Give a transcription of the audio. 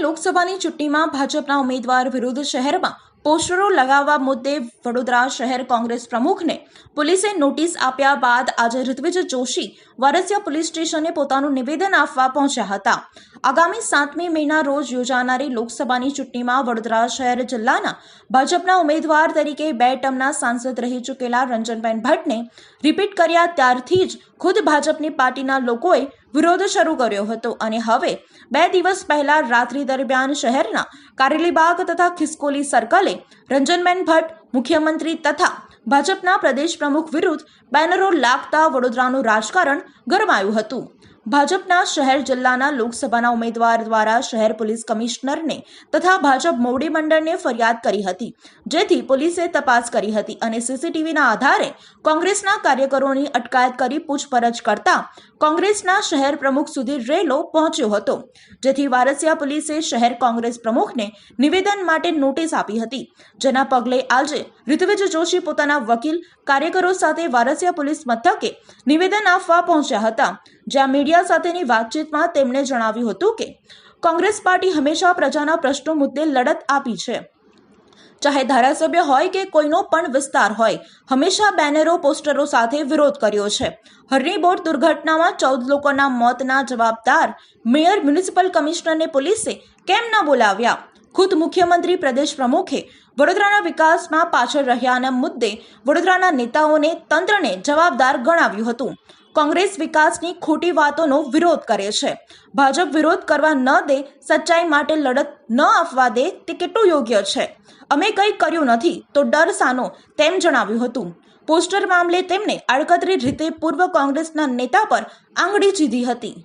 લોકસભાની ચૂંટણીમાં ભાજપના ઉમેદવાર વિરુદ્ધ શહેરમાં પોસ્ટરો લગાવવા મુદ્દે વડોદરા શહેર કોંગ્રેસ પ્રમુખને પોલીસે નોટિસ આપ્યા બાદ આજે ઋત્વિજ જોશી વારસિયા પોલીસ સ્ટેશને પોતાનું નિવેદન આપવા પહોંચ્યા હતા। આગામી 7મી મેના રોજ યોજાનારી લોકસભાની ચૂંટણીમાં વડોદરા શહેર જિલ્લાના ભાજપના ઉમેદવાર તરીકે 2 ટર્મના સાંસદ રહી ચૂકેલા રંજનબેન ભટ્ટને રિપીટ કર્યા ત્યારથી જ ખુદ ભાજપની પાર્ટીના લોકોએ વિરોધ શરૂ કર્યો હતો અને હવે 2 દિવસ પહેલા રાત્રિ દરમિયાન શહેરના કારેલીબાગ તથા ખિસકોલી સર્કલે રંજનબેન ભટ્ટ મુખ્યમંત્રી તથા ભાજપના પ્રદેશ પ્રમુખ વિરુદ્ધ બેનરો લાગતા વડોદરાનું રાજકારણ ગરમાયું હતું। ભાજપના શહેર જિલ્લાના લોકસભાના ઉમેદવાર દ્વારા શહેર પોલીસ કમિશનરને તથા ભાજપ મોવડી મંડળને ફરિયાદ કરી હતી, જેથી પોલીસે તપાસ કરી હતી અને સીસીટીવીના આધારે કોંગ્રેસના કાર્યકરોની અટકાયત કરી પૂછપરછ કરતા કોંગ્રેસના શહેર પ્રમુખ સુધી રેલો પહોંચ્યો હતો, જેથી વારસિયા પોલીસે શહેર કોંગ્રેસ પ્રમુખને નિવેદન માટે નોટિસ આપી હતી, જેના પગલે આજે ઋત્વિજ જોશી પોતાના વકીલ કાર્યકરો સાથે વારસિયા પોલીસ મથકે નિવેદન આપવા પહોંચ્યા હતા, જ્યાં મીડિયા સાથેની વાતચીતમાં તેમણે જણાવ્યું હતું કે કોંગ્રેસ પાર્ટી હંમેશા પ્રજાના પ્રશ્નો મુદ્દે લડત આપી છે, ચાહે ધારાસભ્ય હોય કે કોઈનો પણ વિસ્તાર હોય, હંમેશા બેનરો પોસ્ટરો સાથે વિરોધ કર્યો છે। હરણી બોટ દુર્ઘટનામાં 14 લોકોના મોતના જવાબદાર મેયર મ્યુનિસિપલ કમિશનરને પોલીસે કેમ ન બોલાવ્યા? ખુદ મુખ્યમંત્રી પ્રદેશ પ્રમુખે વડોદરાના વિકાસમાં પાછળ રહ્યાના મુદ્દે વડોદરાના નેતાઓને તંત્રને જવાબદાર ગણાવ્યું હતું। કોંગ્રેસ વિકાસની ખોટી વાતોનો વિરોધ કરે છે, ભાજપ વિરોધ કરવા ન દે, સચ્ચાઈ માટે લડત ન આપવા દે, તે કેટલું યોગ્ય છે? અમે કંઈ કર્યું નથી તો ડર સાનો, તેમ જણાવ્યું હતું। પોસ્ટર મામલે તેમણે આડકતરી રીતે પૂર્વ કોંગ્રેસના નેતા પર આંગળી ચીધી હતી।